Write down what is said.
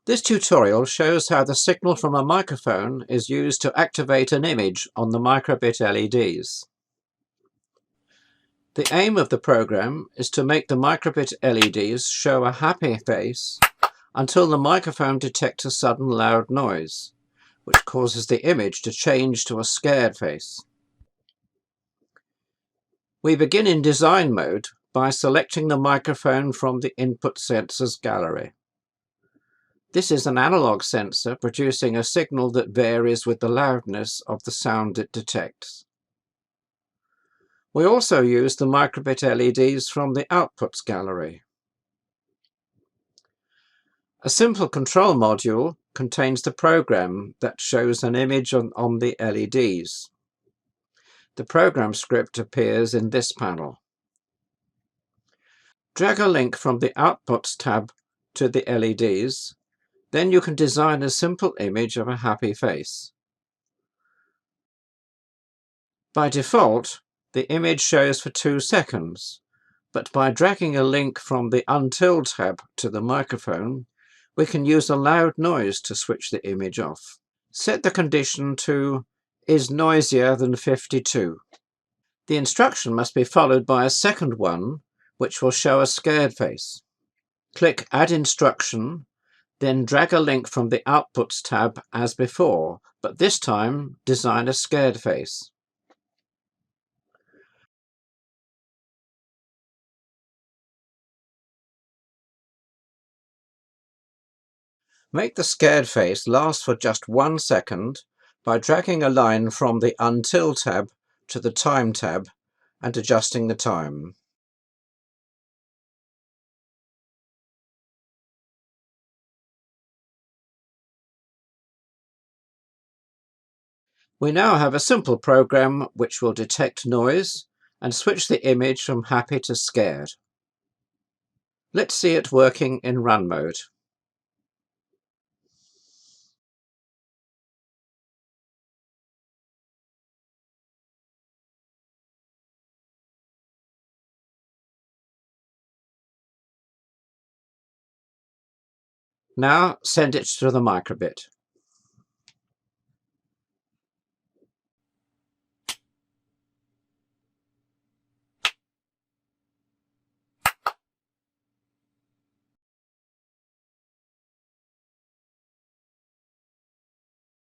This tutorial shows how the signal from a microphone is used to activate an image on the microbit LEDs. The aim of the program is to make the microbit LEDs show a happy face until the microphone detects a sudden loud noise, which causes the image to change to a scared face. We begin in design mode by selecting the microphone from the input sensors gallery. This is an analog sensor producing a signal that varies with the loudness of the sound it detects. We also use the microbit LEDs from the outputs gallery. A simple control module contains the program that shows an image on the LEDs. The program script appears in this panel. Drag a link from the Outputs tab to the LEDs, then you can design a simple image of a happy face. By default, the image shows for 2 seconds, but by dragging a link from the Until tab to the microphone, we can use a loud noise to switch the image off. Set the condition to "is noisier than 52". The instruction must be followed by a second one, which will show a scared face. Click Add Instruction, then drag a link from the Outputs tab as before, but this time design a scared face. Make the scared face last for just 1 second by dragging a line from the Until tab to the Time tab and adjusting the time. We now have a simple program which will detect noise and switch the image from happy to scared. Let's see it working in run mode. Now send it to the microbit.